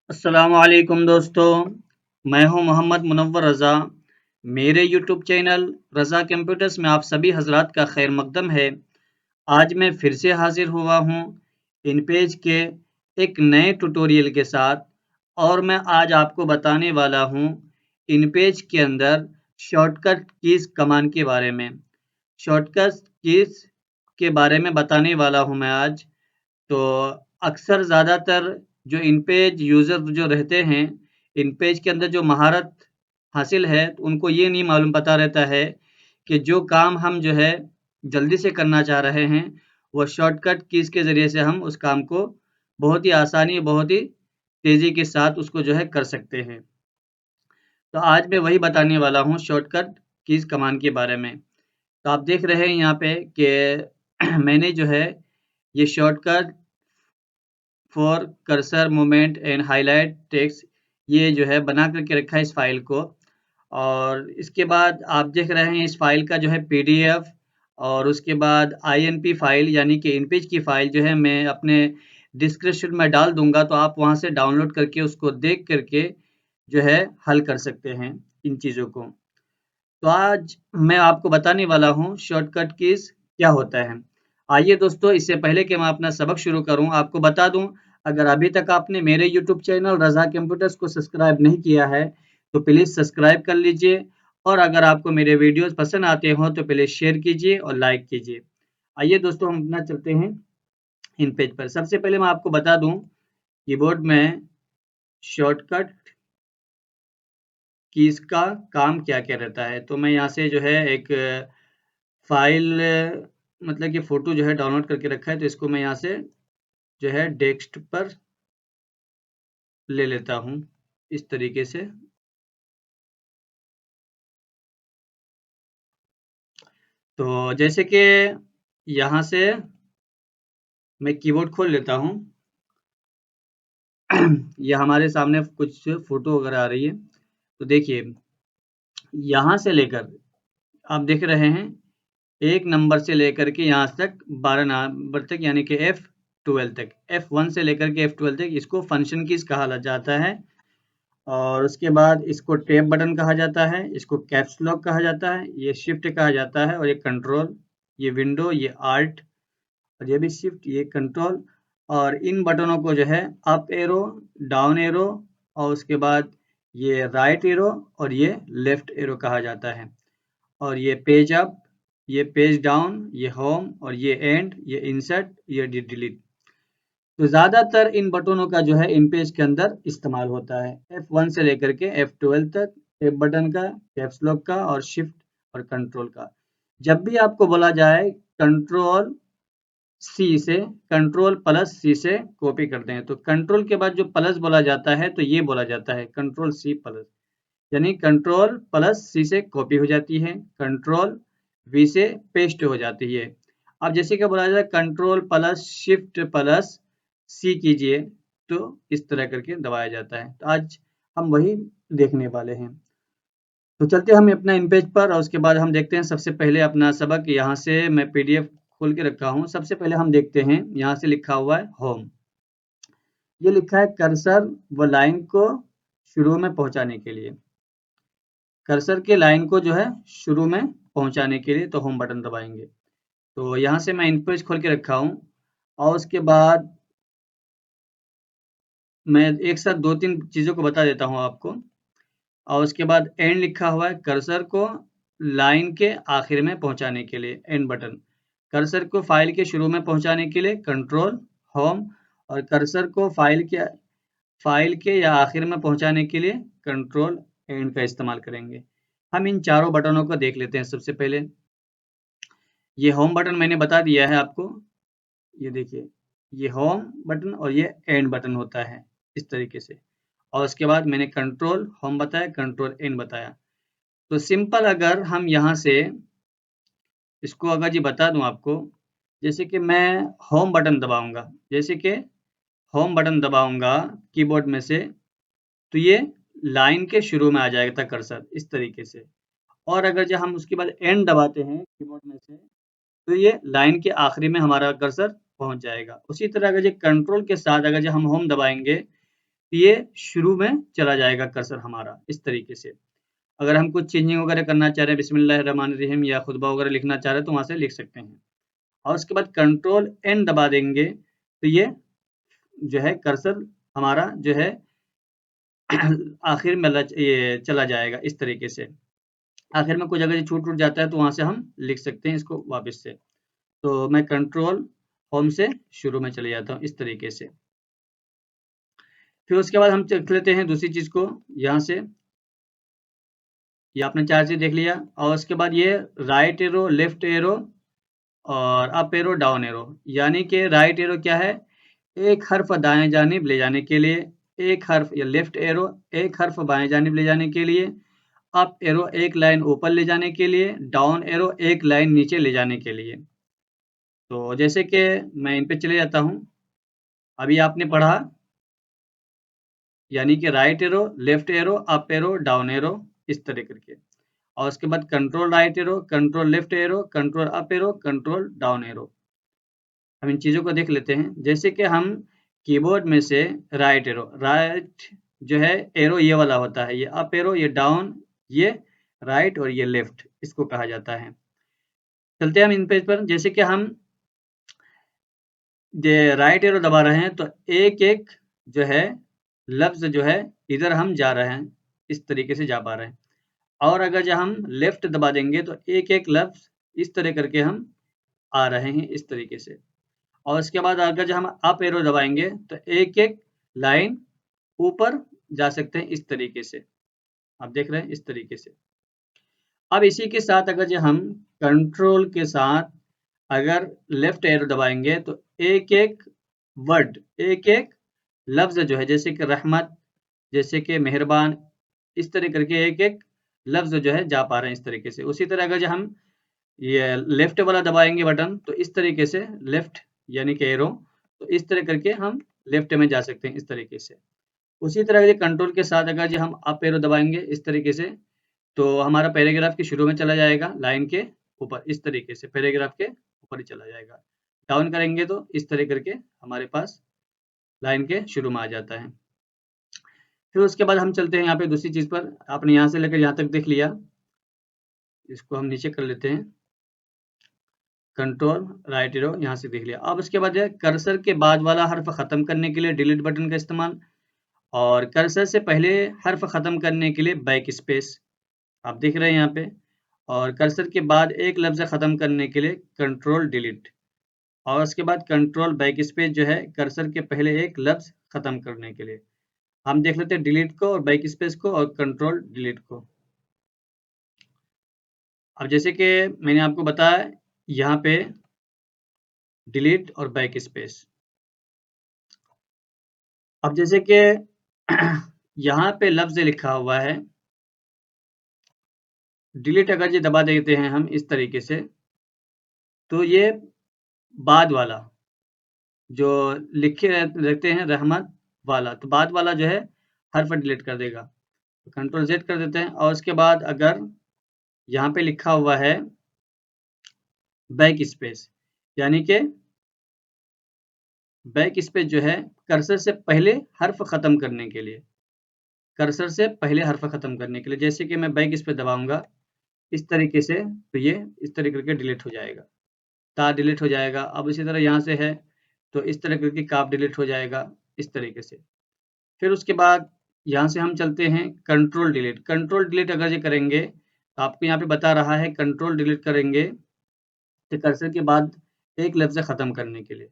अस्सलामुअलैकुम दोस्तों, मैं हूं मोहम्मद मुनव्वर रज़ा। मेरे यूट्यूब चैनल रज़ा कंप्यूटर्स में आप सभी हजरात का खैर मकदम है। आज मैं फिर से हाजिर हुआ हूं इनपेज के एक नए ट्यूटोरियल के साथ और मैं आज आपको बताने वाला हूं इनपेज के अंदर शॉर्टकट कीज़ कमांड के बारे में। शॉर्टकट कीज़ के बारे में बताने वाला हूं मैं आज। तो अक्सर ज़्यादातर जो इन पेज यूज़र जो रहते हैं, इन पेज के अंदर जो महारत हासिल है, तो उनको ये नहीं मालूम पता रहता है कि जो काम हम जो है जल्दी से करना चाह रहे हैं, वो शॉर्टकट कीज़ के ज़रिए से हम उस काम को बहुत ही आसानी, बहुत ही तेज़ी के साथ उसको जो है कर सकते हैं। तो आज मैं वही बताने वाला हूँ शॉर्टकट कीज़ कमांड के बारे में। तो आप देख रहे हैं यहाँ पे कि मैंने जो है ये shortcut for cursor movement and highlight text ये जो है बना करके रखा है इस फाइल को। और इसके बाद आप देख रहे हैं इस फाइल का जो है पीडीएफ और उसके बाद आईएनपी फाइल यानी कि इनपेज की फाइल जो है मैं अपने डिस्क्रिप्शन में डाल दूंगा, तो आप वहां से डाउनलोड करके उसको देख करके जो है हल कर सकते हैं इन चीज़ों को। तो आज मैं आपको बताने वाला हूँ शॉर्टकट कीज़ क्या होता है। आइए दोस्तों, इससे पहले कि मैं अपना सबक शुरू करूँ, आपको बता दूँ, अगर अभी तक आपने मेरे यूट्यूब चैनल रज़ा कंप्यूटर्स को सब्सक्राइब नहीं किया है, तो प्लीज़ सब्सक्राइब कर लीजिए और अगर आपको मेरे वीडियोज़ पसंद आते हों, तो प्लीज़ शेयर कीजिए और लाइक कीजिए। आइए दोस्तों, हम अपना चलते हैं इन पेज पर। सबसे पहले मैं आपको बता दूँ, कीबोर्ड में शॉर्टकट कीज़ का काम क्या-क्या रहता है। तो मैं यहाँ से जो है एक फ़ाइल मतलब कि फ़ोटो जो है डाउनलोड करके रखा है, तो इसको मैं यहाँ से जो है डेस्कटॉप पर ले लेता हूँ, इस तरीके से। तो जैसे कि यहाँ से मैं कीबोर्ड खोल लेता हूँ। ये हमारे सामने कुछ फ़ोटो वगैरह आ रही है। तो देखिए, यहाँ से लेकर आप देख रहे हैं 1 नंबर से लेकर के यहाँ तक 12 नंबर तक यानी कि F12 तक। F1 से लेकर के F12 तक इसको फंक्शन कीज़ कहा जाता है। और उसके बाद इसको टैब बटन कहा जाता है, इसको कैप्स लॉक कहा जाता है, ये शिफ्ट कहा जाता है और ये कंट्रोल, ये विंडो, ये आल्ट और ये भी शिफ्ट, ये कंट्रोल। और इन बटनों को जो है अप एरो, डाउन एरो और उसके बाद ये राइट एरो और ये लेफ्ट एरो कहा जाता है। और ये पेज अप, ये पेज डाउन, ये होम और ये एंड, ये इंसर्ट, ये डिलीट। तो ज़्यादातर इन बटनों का जो है इन पेज के अंदर इस्तेमाल होता है। F1 से लेकर के F12 तक टैब बटन का, कैप्स लॉक का और शिफ्ट और कंट्रोल का। जब भी आपको बोला जाए कंट्रोल सी से, कंट्रोल प्लस सी से कॉपी करते हैं, तो कंट्रोल के बाद जो प्लस बोला जाता है तो ये बोला जाता है कंट्रोल सी प्लस, यानी कंट्रोल प्लस सी से कॉपी हो जाती है, कंट्रोल वी से पेस्ट हो जाती है। अब जैसे कि बोला जाए कंट्रोल प्लस शिफ्ट प्लस सी कीजिए, तो इस तरह करके दबाया जाता है। तो आज हम वही देखने वाले हैं। तो चलते हैं हम अपना इन पेज पर और उसके बाद हम देखते हैं सबसे पहले अपना सबक। यहाँ से मैं पीडीएफ खोल के रखा हूँ। सबसे पहले हम देखते हैं, यहाँ से लिखा हुआ है होम। ये लिखा है कर्सर व लाइन को शुरू में पहुंचाने के लिए, कर्सर के लाइन को जो है शुरू में पहुंचाने के लिए तो होम बटन दबाएंगे। तो यहाँ से मैं इन पेज खोल के रखा हूँ और उसके बाद मैं एक साथ 2-3 चीज़ों को बता देता हूँ आपको। और उसके बाद एंड लिखा हुआ है कर्सर को लाइन के आखिर में पहुंचाने के लिए एंड बटन, कर्सर को फाइल के शुरू में पहुंचाने के लिए कंट्रोल होम और कर्सर को फाइल के या आखिर में पहुंचाने के लिए कंट्रोल एंड का इस्तेमाल करेंगे। हम इन चारों बटनों को देख लेते हैं। सबसे पहले ये होम बटन मैंने बता दिया है आपको, ये देखिए, ये होम बटन और ये एंड बटन होता है इस तरीके से। और उसके बाद मैंने कंट्रोल होम बताया, कंट्रोल एंड बताया। तो सिंपल अगर हम यहाँ से इसको अगर जी बता दूं आपको, जैसे कि मैं होम बटन दबाऊंगा, जैसे कि होम बटन दबाऊंगा कीबोर्ड में से, तो ये लाइन के शुरू में आ जाएगा कर्सर इस तरीके से। और अगर जब हम उसके बाद एंड दबाते हैं कीबोर्ड में से, तो ये लाइन के आखिरी में हमारा कर्सर पहुंच जाएगा। उसी तरह अगर जो कंट्रोल के साथ अगर जब हम होम दबाएंगे, तो ये शुरू में चला जाएगा कर्सर हमारा इस तरीके से। अगर हम कुछ चेंजिंग वगैरह करना चाह रहे हैं बिस्मिल्लाहिर्रहमानिर्रहीम या खुतबा वगैरह लिखना चाह रहे हैं तो वहाँ से लिख सकते हैं। और उसके बाद कंट्रोल एन दबा देंगे तो ये जो है कर्सर हमारा जो है आखिर में ये चला जाएगा इस तरीके से। आखिर में कुछ अगर ये छूट जाता है तो वहाँ से हम लिख सकते हैं इसको वापस से। तो मैं कंट्रोल होम से शुरू में चले जाता हूँ इस तरीके से। फिर उसके बाद हम देख लेते हैं दूसरी चीज़ को यहाँ से। ये आपने 4 चीज़ देख लिया और उसके बाद ये राइट एरो, लेफ्ट एरो और अप एरो, डाउन एरो। यानी कि राइट एरो क्या है? एक हर्फ दाएं जानिब ले जाने के लिए, एक हर्फ या लेफ्ट एरो एक हर्फ बाएं जानिब ले जाने के लिए, अप एरो एक लाइन ऊपर ले जाने के लिए, डाउन एरो एक लाइन नीचे ले जाने के लिए। तो जैसे कि मैं इन पे चले जाता हूँ। अभी आपने पढ़ा यानी कि right arrow, left arrow, up arrow, down arrow इस तरह करके। और उसके बाद control right arrow, control left arrow, control up arrow, control down arrow. हम इन चीज़ों को देख लेते हैं। जैसे कि हम कीबोर्ड में से राइट एरो, राइट जो है एरो ये वाला होता है, ये अप एरो, ये डाउन, ये राइट और ये लेफ्ट इसको कहा जाता है। चलते हैं हम इन पेज पर। जैसे कि हम राइट एरो दबा रहे हैं तो एक-एक जो है लफ्ज़ जो है इधर हम जा रहे हैं, इस तरीके से जा पा रहे हैं। और अगर जब हम लेफ्ट दबा देंगे तो एक-एक लफ्ज़ इस तरह करके हम आ रहे हैं इस तरीके से। और उसके बाद अगर जब हम अप एरो दबाएँगे तो एक-एक लाइन ऊपर जा सकते हैं इस तरीके से। आप देख रहे हैं इस तरीके से। अब इसी के साथ अगर जो हम कंट्रोल के साथ अगर लेफ्ट एरो दबाएँगे तो एक-एक वर्ड, एक-एक लफ्ज़ जो है जैसे कि रहमत, जैसे कि मेहरबान, इस तरह करके एक-एक लफ्ज़ जो है जा पा रहे हैं इस तरीके से। उसी तरह अगर जो हम ये लेफ्ट वाला दबाएँगे बटन तो इस तरीके से लेफ्ट यानी कि एरो, तो इस तरह करके हम लेफ्ट में जा सकते हैं इस तरीके से। उसी तरह ये कंट्रोल के साथ अगर जो हम अप एरो दबाएँगे इस तरीके से, तो हमारा पैराग्राफ के शुरू में चला जाएगा लाइन के ऊपर इस तरीके से पैराग्राफ के ऊपर ही चला जाएगा। डाउन करेंगे तो इस तरह करके हमारे पास लाइन के शुरू में आ जाता है। फिर उसके बाद हम चलते हैं यहाँ पे दूसरी चीज़ पर। आपने यहाँ से लेकर यहाँ तक देख लिया। इसको हम नीचे कर लेते हैं। कंट्रोल राइट एरो यहाँ से देख लिया। अब उसके बाद है कर्सर के बाद वाला हर्फ ख़त्म करने के लिए डिलीट बटन का इस्तेमाल और कर्सर से पहले हर्फ ख़त्म करने के लिए बैक स्पेस। आप देख रहे हैं यहाँ पे। और कर्सर के बाद एक लफ्ज़ ख़त्म करने के लिए कंट्रोल डिलीट और उसके बाद कंट्रोल बैक स्पेस जो है कर्सर के पहले एक लफ्ज़ ख़त्म करने के लिए। हम देख लेते हैं डिलीट को और बैक स्पेस को और कंट्रोल डिलीट को। अब जैसे कि मैंने आपको बताया यहाँ पे डिलीट और बैक स्पेस। अब जैसे कि यहाँ पे लफ्ज़ लिखा हुआ है, डिलीट अगर ये दबा देते हैं हम इस तरीके से, तो ये बाद वाला जो लिखे रहते हैं रहमत वाला, तो बाद वाला जो है हर्फ डिलीट कर देगा। तो कंट्रोल ज़ेड कर देते हैं और उसके बाद अगर यहाँ पे लिखा हुआ है बैक स्पेस, यानी कि बैक स्पेस जो है कर्सर से पहले हर्फ ख़त्म करने के लिए, कर्सर से पहले हर्फ ख़त्म करने के लिए। जैसे कि मैं बैक स्पेस दबाऊँगा इस तरीके से, तो ये इस तरह करके डिलीट हो जाएगा। ता डिलीट हो जाएगा। अब इसी तरह यहाँ से है, तो इस तरह करके काफ डिलीट हो जाएगा, इस तरीके से। फिर उसके बाद यहाँ से हम चलते हैं कंट्रोल डिलीट। कंट्रोल डिलीट अगर ये करेंगे, तो आपको यहाँ पे बता रहा है कंट्रोल डिलीट करेंगे, तो कर्सर के बाद एक लफ्ज़ ख़त्म करने के लिए।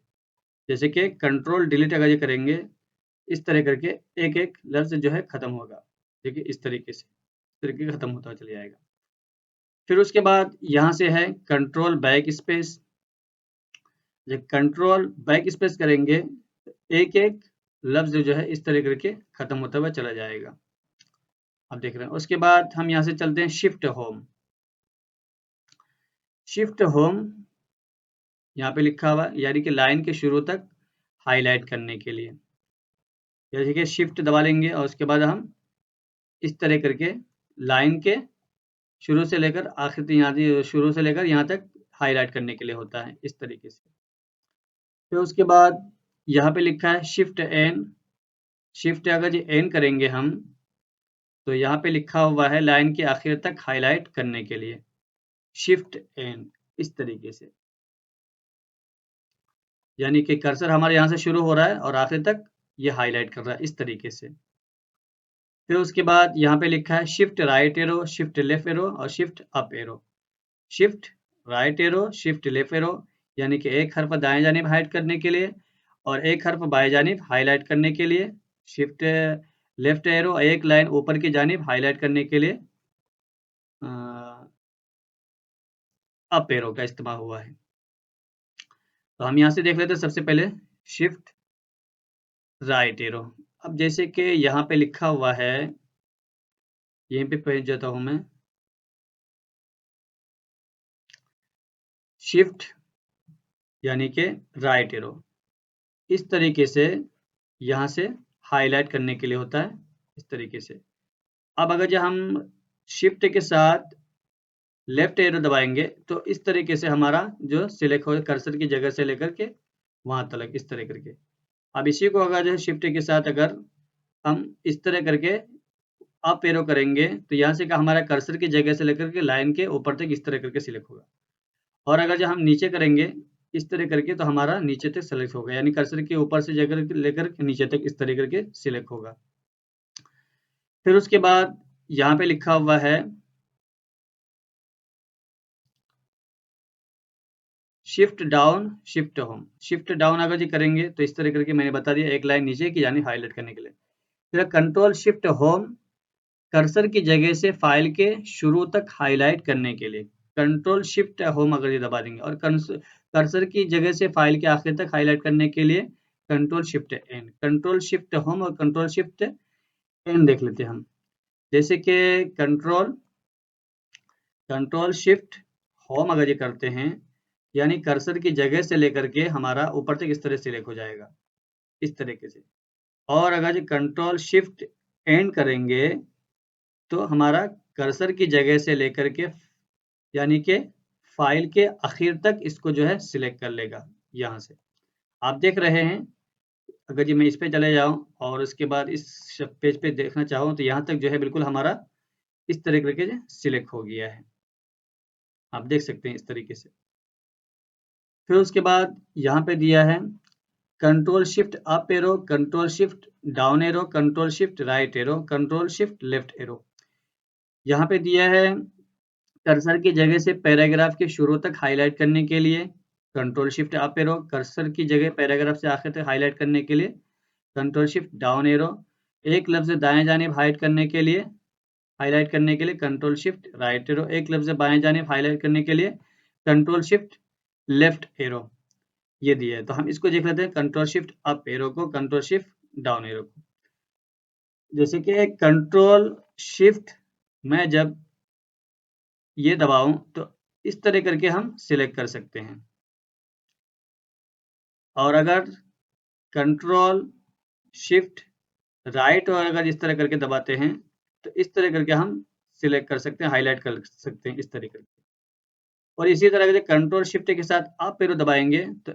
जैसे कि कंट्रोल डिलीट अगर ये करेंगे, इस तरह करके एक-एक लफ्ज़ जो है ख़त्म होगा। देखिए इस तरीके से, इस तरीके ख़त्म होता चला जाएगा। फिर उसके बाद यहाँ से है कंट्रोल बैक स्पेस। जब कंट्रोल बैक स्पेस करेंगे तो एक-एक लफ्ज़ जो है इस तरह करके ख़त्म होता हुआ चला जाएगा। आप देख रहे हैं। उसके बाद हम यहाँ से चलते हैं शिफ्ट होम। शिफ्ट होम यहाँ पे लिखा हुआ है यानी कि लाइन के शुरू तक हाइलाइट करने के लिए। जैसे कि शिफ्ट दबा लेंगे और उसके बाद हम इस तरह करके लाइन के शुरू से लेकर आखिर तक यहाँ शुरू से लेकर यहाँ तक हाइलाइट करने के लिए होता है, इस तरीके से। फिर उसके बाद यहाँ पे लिखा है शिफ्ट एन शिफ्ट अगर जी एन करेंगे हम, तो यहाँ पे लिखा हुआ है लाइन के आखिर तक हाईलाइट करने के लिए, शिफ्ट एन, इस तरीके से, यानी कि कर्सर हमारे यहाँ से शुरू हो रहा है और आखिर तक ये हाईलाइट कर रहा है इस तरीके से। फिर उसके बाद यहाँ पे लिखा है shift right arrow, shift left arrow और shift up arrow. Shift right arrow, shift left arrow, यानी कि एक हर्फ दाएं जानिब हाइड करने के लिए और एक हर्फ बाएं जानिब हाईलाइट करने के लिए। शिफ्ट लेफ्ट एरो एक लाइन ऊपर की जानिब हाईलाइट करने के लिए अप एरो का इस्तेमाल हुआ है। तो हम यहाँ से देख लेते हैं सबसे पहले शिफ्ट राइट एरो। अब जैसे कि यहाँ पे लिखा हुआ है, यहीं पे पहुंच जाता हूँ मैं, शिफ्ट यानी कि राइट एरो इस तरीके से यहाँ से हाईलाइट करने के लिए होता है, इस तरीके से। अब अगर जो हम शिफ्ट के साथ लेफ्ट एरो दबाएंगे तो इस तरीके से हमारा जो सिलेक्ट हो कर्सर की जगह से लेकर के वहां तक इस तरह करके। अब इसी को अगर जो है शिफ्ट के साथ अगर हम इस तरह करके अप एरो करेंगे तो यहाँ से का हमारा कर्सर की जगह से लेकर के लाइन के ऊपर तक इस तरह करके सिलेक्ट होगा। और अगर जो हम नीचे करेंगे इस तरह करके तो हमारा नीचे तक सेलेक्ट होगा, यानी कर्सर के ऊपर से जगह लेकर नीचे तक इस तरह करके सिलेक्ट होगा। फिर उसके बाद यहाँ पे लिखा हुआ है shift down shift home. Shift down अगर जी करेंगे तो इस तरह करके मैंने बता दिया, एक लाइन नीचे की यानी हाईलाइट करने के लिए। फिर कंट्रोल शिफ्ट होम कर्सर की जगह से फाइल के शुरू तक हाईलाइट करने के लिए। कंट्रोल शिफ्ट होम अगर ये दबा देंगे और कर्सर की जगह से फाइल के आखिर तक हाईलाइट करने के लिए control shift N. Control shift home और कंट्रोल शिफ्ट एन देख लेते हैं हम। जैसे कि कंट्रोल शिफ्ट होम अगर ये करते हैं यानी कर्सर की जगह से लेकर के हमारा ऊपर तक इस तरह सिलेक्ट हो जाएगा इस तरीके से। और अगर ये कंट्रोल शिफ्ट एंड करेंगे तो हमारा कर्सर की जगह से लेकर के यानी कि फाइल के आखिर तक इसको जो है सिलेक्ट कर लेगा। यहाँ से आप देख रहे हैं, अगर जी मैं इस पे चले जाऊं और उसके बाद इस पेज पे देखना चाहूँ तो यहाँ तक जो है बिल्कुल हमारा इस तरह करके सिलेक्ट हो गया है, आप देख सकते हैं इस तरीके से। फिर उसके बाद यहाँ पे दिया है control shift up arrow, control shift down arrow, control shift right arrow, control shift left arrow. यहाँ पे दिया है कर्सर की जगह से पैराग्राफ के शुरू तक हाईलाइट करने के लिए control shift up arrow, cursor की जगह पैराग्राफ से आखिर तक हाईलाइट करने के लिए कंट्रोल शिफ्ट डाउन एरो, एक लफ्ज दाएं जानिब हाईलाइट करने के लिए कंट्रोल शिफ्ट राइट एरो, एक लफ्ज बाएं जानिब हाईलाइट करने के लिए कंट्रोल शिफ्ट लेफ्ट एरो। ये दिया है तो हम इसको देख लेते हैं कंट्रोल शिफ्ट अप एरो को, कंट्रोल शिफ्ट डाउन एरो को। जैसे कि कंट्रोल शिफ्ट मैं जब ये दबाऊं तो इस तरह करके हम सिलेक्ट कर सकते हैं। और अगर कंट्रोल शिफ्ट राइट और अगर इस तरह करके दबाते हैं तो इस तरह करके हम सिलेक्ट कर सकते हैं, हाईलाइट कर सकते हैं इस तरह करके। और इसी तरह से कंट्रोल शिफ्ट के साथ अप एरो दबाएंगे तो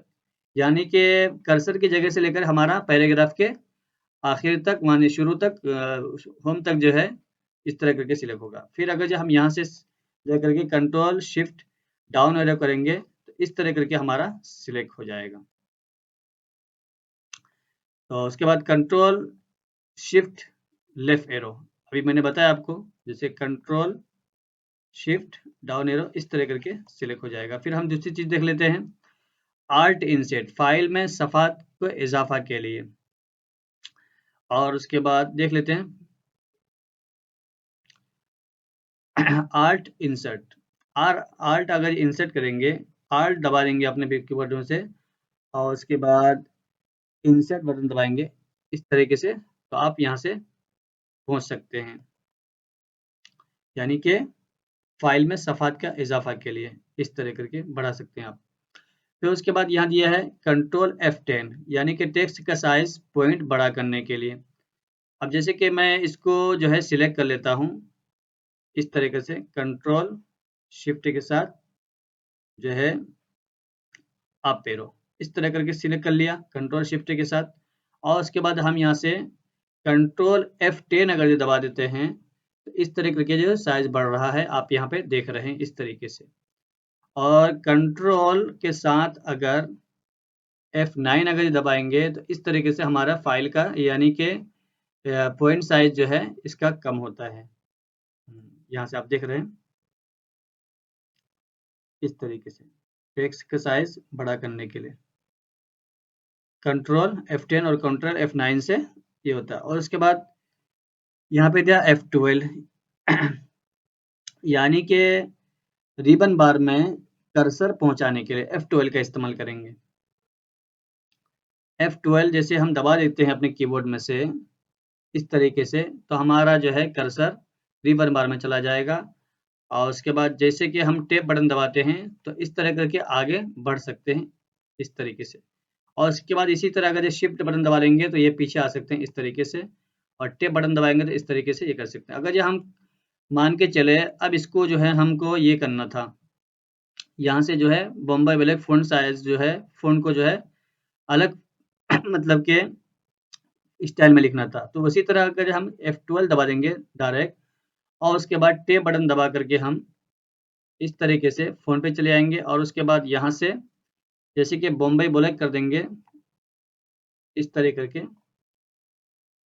यानी कि कर्सर की जगह से लेकर हमारा पैराग्राफ के आखिर तक माने शुरू तक होम तक जो है इस तरह करके सिलेक्ट होगा। फिर अगर जो हम यहाँ से लेकर के कंट्रोल शिफ्ट डाउन एरो करेंगे तो इस तरह करके हमारा सिलेक्ट हो जाएगा। तो उसके बाद कंट्रोल शिफ्ट लेफ्ट एरो, अभी मैंने बताया आपको, जैसे कंट्रोल शिफ्ट डाउन एरो इस तरह करके सिलेक्ट हो जाएगा। फिर हम दूसरी चीज देख लेते हैं आल्ट इंसर्ट, फाइल में सफ़ात को इजाफा के लिए। और उसके बाद देख लेते हैं आल्ट इंसर्ट। आल्ट अगर इंसर्ट करेंगे, आल्ट दबा देंगे अपने कीबोर्ड में से और उसके बाद इंसर्ट बटन दबाएंगे इस तरीके से तो आप यहाँ से पहुँच सकते हैं, यानी कि फाइल में सफ़ात का इजाफा के लिए इस तरह करके बढ़ा सकते हैं आप। फिर उसके बाद यहाँ दिया है कंट्रोल F10 यानी कि टेक्स्ट का साइज पॉइंट बड़ा करने के लिए। अब जैसे कि मैं इसको जो है सिलेक्ट कर लेता हूँ इस तरीके से कंट्रोल शिफ्ट के साथ जो है अप एरो इस तरह करके सिलेक्ट कर लिया कंट्रोल शिफ्ट के साथ। और उसके बाद हम यहाँ से कंट्रोल F10 अगर जो दबा देते हैं तो इस तरीके के जो साइज बढ़ रहा है, आप यहाँ पे देख रहे हैं इस तरीके से। और कंट्रोल के साथ अगर F9 अगर दबाएंगे तो इस तरीके से हमारा फाइल का यानी कि पॉइंट साइज जो है इसका कम होता है। यहाँ से आप देख रहे हैं इस तरीके से टेक्स्ट का साइज बड़ा करने के लिए कंट्रोल F10 और कंट्रोल F9 से ये होता है। और उसके बाद यहाँ पे दिया F12 यानी कि रिबन बार में कर्सर पहुंचाने के लिए F12 का इस्तेमाल करेंगे। F12 जैसे हम दबा देते हैं अपने कीबोर्ड में से इस तरीके से, तो हमारा जो है कर्सर रिबन बार में चला जाएगा। और उसके बाद जैसे कि हम टेप बटन दबाते हैं तो इस तरह करके आगे बढ़ सकते हैं इस तरीके से। और उसके बाद इसी तरह अगर ये शिफ्ट बटन दबा लेंगे तो ये पीछे आ सकते हैं इस तरीके से, और टेप बटन दबाएंगे तो इस तरीके से ये कर सकते हैं। अगर ये हम मान के चले अब इसको जो है हमको ये करना था, यहाँ से जो है बॉम्बे ब्लैक फ़ॉन्ट साइज जो है फ़ॉन्ट को जो है अलग मतलब के स्टाइल में लिखना था। तो उसी तरह अगर हम F12 दबा देंगे डायरेक्ट और उसके बाद टेप बटन दबा करके हम इस तरीके से फ़ोन पे चले आएँगे और उसके बाद यहाँ से जैसे कि बॉम्बे ब्लैक कर देंगे इस तरह करके।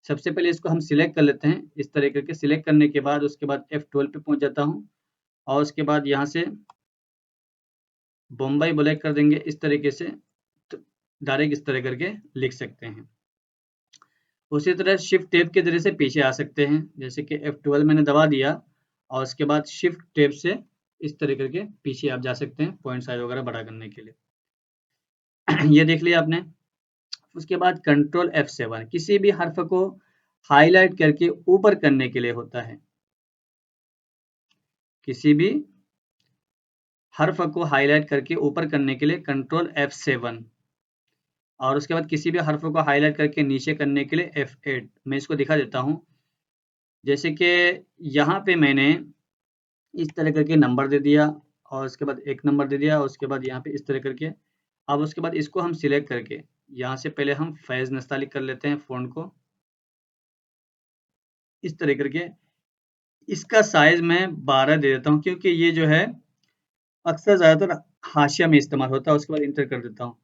सबसे पहले इसको हम सिलेक्ट कर लेते हैं इस तरह करके। सिलेक्ट करने के बाद उसके बाद F12 पे पहुँच जाता हूँ और उसके बाद यहाँ से बॉम्बे ब्लैक कर देंगे इस तरीके से, तो डायरेक्ट इस तरह करके लिख सकते हैं। उसी तरह शिफ्ट टैब के ज़रिए से पीछे आ सकते हैं, जैसे कि F12 मैंने दबा दिया और उसके बाद शिफ्ट टैब से इस तरह करके पीछे आप जा सकते हैं पॉइंट साइज वगैरह बड़ा करने के लिए। ये देख लिया आपने। उसके बाद कंट्रोल F7 किसी भी हर्फ को हाईलाइट करके ऊपर करने के लिए होता है। किसी भी हर्फ को हाईलाइट करके ऊपर करने के लिए कंट्रोल F7 और उसके बाद किसी भी हर्फ को हाईलाइट करके नीचे करने के लिए F8। मैं इसको दिखा देता हूँ। जैसे कि यहाँ पे मैंने इस तरह करके नंबर दे दिया और उसके बाद एक नंबर दे दिया और उसके बाद यहाँ पे इस तरह करके। अब उसके बाद इसको हम सिलेक्ट करके यहाँ से पहले हम फैज़ नस्तालिक कर लेते हैं फ़ॉन्ट को इस तरह करके। इसका साइज़ मैं 12 दे देता हूँ क्योंकि ये जो है अक्सर ज़्यादातर हाशिया में इस्तेमाल होता है। उसके बाद इंटर कर देता हूँ।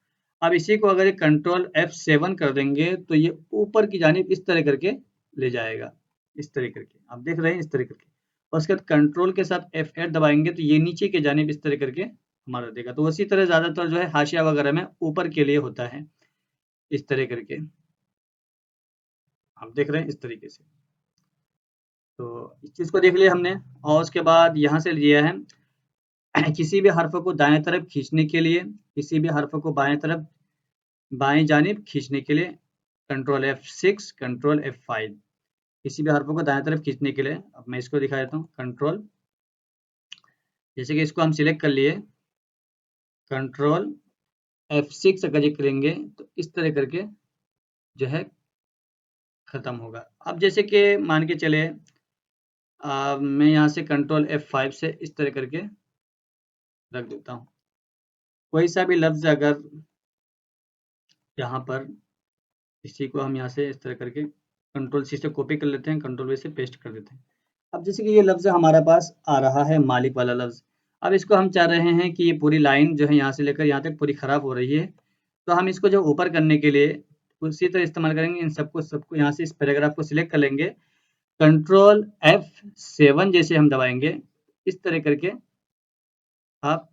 अब इसी को अगर ये कंट्रोल F7 कर देंगे तो ये ऊपर की जानिब इस तरह करके ले जाएगा इस तरह करके। आप देख रहे हैं इस तरह करके। और उसके बाद कंट्रोल के साथ F8 दबाएंगे तो ये नीचे की जानिब इस तरह करके हमारा देगा। तो उसी तरह ज़्यादातर जो है हाशिया वगैरह में ऊपर के लिए होता है इस तरह करके। आप देख रहे हैं इस तरीके से। तो इस चीज़ को देख लिया हमने और उसके बाद यहाँ से लिया है किसी भी हर्फ को दाएं तरफ खींचने के लिए, किसी भी हर्फ को बाएं तरफ बाएं जानिब खींचने के लिए कंट्रोल F6 कंट्रोल F5। किसी भी हर्फ को दाएं तरफ खींचने के लिए अब मैं इसको दिखा देता हूँ कंट्रोल, जैसे कि इसको हम सिलेक्ट कर लिए कंट्रोल F6 अगर ये करेंगे तो इस तरह करके जो है खत्म होगा। अब जैसे कि मान के चले मैं यहाँ से कंट्रोल F5 से इस तरह करके रख देता हूँ। कोई सा भी लफ्ज़ अगर यहाँ पर इसी को हम यहाँ से इस तरह करके कंट्रोल C से कॉपी कर लेते हैं, कंट्रोल V से पेस्ट कर देते हैं। अब जैसे कि ये लफ्ज़ हमारे पास आ रहा है मालिक वाला लफ्ज़। अब इसको हम चाह रहे हैं कि ये पूरी लाइन जो है यहाँ से लेकर यहाँ तक पूरी ख़राब हो रही है। तो हम इसको जो ऊपर करने के लिए उसी तरह इस्तेमाल करेंगे। इन सबको यहाँ से इस पैराग्राफ को सिलेक्ट कर लेंगे। कंट्रोल F7 जैसे हम दबाएँगे इस तरह करके आप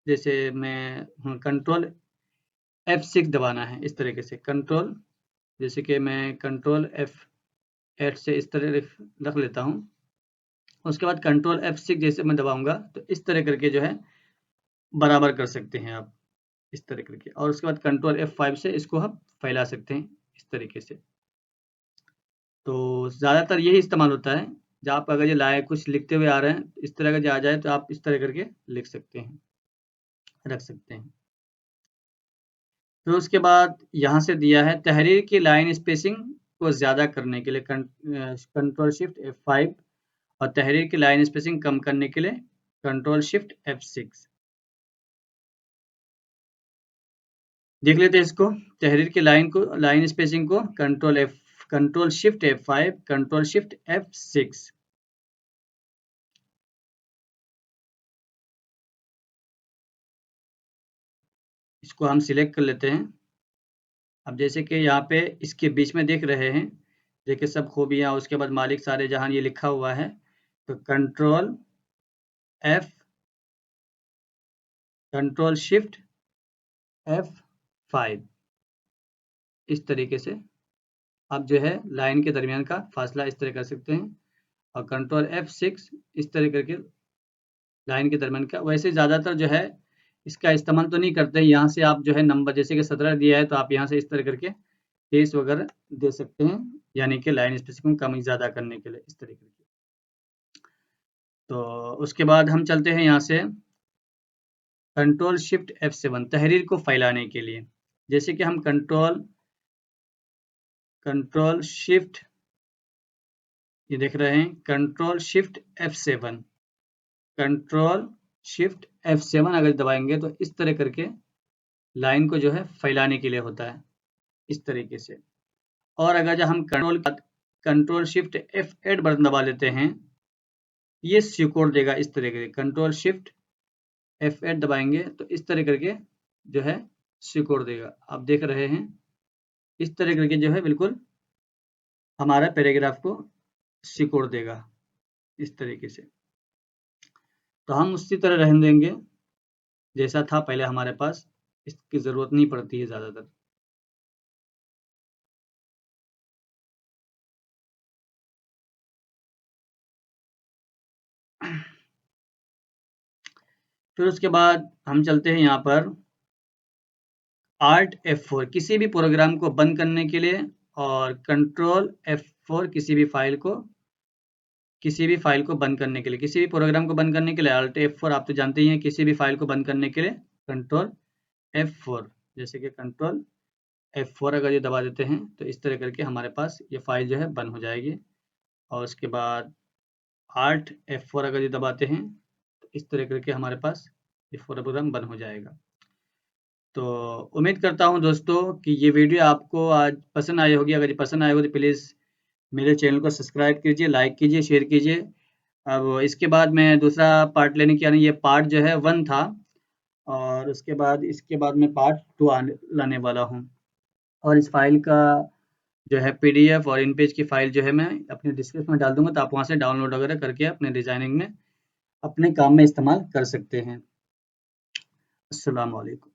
जैसे मैं कंट्रोल F6 दबाना है इस तरीके से कंट्रोल, जैसे कि मैं कंट्रोल F8 से इस तरह रख लेता हूँ। उसके बाद कंट्रोल F6 जैसे मैं दबाऊँगा तो इस तरह करके जो है बराबर कर सकते हैं आप इस तरह करके। और उसके बाद कंट्रोल F5 से इसको हम फैला सकते हैं इस तरीके से। तो ज़्यादातर यही इस्तेमाल होता है। जब आप अगर ये लाए कुछ लिखते हुए आ रहे हैं, इस तरह का जो आ जाए तो आप इस तरह करके लिख सकते हैं, रख सकते हैं। फिर उसके बाद यहाँ से दिया है तहरीर की लाइन स्पेसिंग को ज़्यादा करने के लिए कंट्रोल शिफ्ट F5 और तहरीर की लाइन स्पेसिंग कम करने के लिए कंट्रोल शिफ्ट F6। देख लेते हैं इसको। तहरीर की लाइन स्पेसिंग को control control shift F5, control shift F6। इसको हम सिलेक्ट कर लेते हैं। अब जैसे कि यहाँ पे इसके बीच में देख रहे हैं, देखिए सब खूबियाँ, उसके बाद मालिक सारे जहान ये लिखा हुआ है। तो कंट्रोल शिफ्ट F5 इस तरीके से आप जो है लाइन के दरमियान का फासला इस तरह कर सकते हैं, और कंट्रोल F6 इस तरह करके लाइन के दरमियान का। वैसे ज़्यादातर जो है इसका इस्तेमाल तो नहीं करते। यहाँ से आप जो है नंबर जैसे कि 17 दिया है तो आप यहाँ से इस तरह करके 23 वगैरह दे सकते हैं, यानी कि लाइन स्पेसिंग कम ज़्यादा करने के लिए इस तरीके की। तो उसके बाद हम चलते हैं यहाँ से कंट्रोल शिफ्ट F7 तहरीर को फैलाने के लिए। जैसे कि हम कंट्रोल शिफ्ट, ये देख रहे हैं control shift F7, control shift F7 अगर दबाएंगे तो इस तरह करके लाइन को जो है फैलाने के लिए होता है इस तरीके से। और अगर जब हम कंट्रोल शिफ्ट F8 बटन दबा लेते हैं, ये सिकोड़ देगा इस तरह के। कंट्रोल शिफ्ट F8 दबाएंगे तो इस तरह करके जो है सिकोड़ देगा। आप देख रहे हैं इस तरह करके जो है बिल्कुल हमारा पैराग्राफ को सिकोड़ देगा इस तरीके से। तो हम उसी तरह रहने देंगे जैसा था पहले हमारे पास, इसकी ज़रूरत नहीं पड़ती है ज़्यादातर। फिर उसके बाद हम चलते हैं यहाँ पर Alt F4 किसी भी प्रोग्राम को बंद करने के लिए, और कंट्रोल F4 किसी भी फाइल को बंद करने के लिए। किसी भी प्रोग्राम को बंद करने के लिए Alt F4 आप तो जानते ही हैं, किसी भी फाइल को बंद करने के लिए कंट्रोल F4। जैसे कि कंट्रोल F4 अगर ये दबा देते हैं तो इस तरह करके हमारे पास ये फाइल जो है बंद हो जाएगी। और उसके बाद Alt F4 अगर ये दबाते हैं तो इस तरह करके हमारे पास ये प्रोग्राम बंद हो जाएगा। तो उम्मीद करता हूँ दोस्तों कि ये वीडियो आपको आज पसंद आई होगी। अगर ये पसंद आई हो तो प्लीज़ मेरे चैनल को सब्सक्राइब कीजिए, लाइक कीजिए, शेयर कीजिए। अब इसके बाद मैं दूसरा पार्ट लेने की, यानी ये पार्ट जो है 1 था, और उसके बाद इसके बाद मैं पार्ट 2 लाने वाला हूँ। और इस फाइल का जो है पीडीएफ और इन पेज की फाइल जो है मैं अपने डिस्क्रिप्शन में डाल दूँगा, तो आप वहाँ से डाउनलोड वगैरह करके अपने डिज़ाइनिंग में अपने काम में इस्तेमाल कर सकते हैं। अस्सलाम वालेकुम।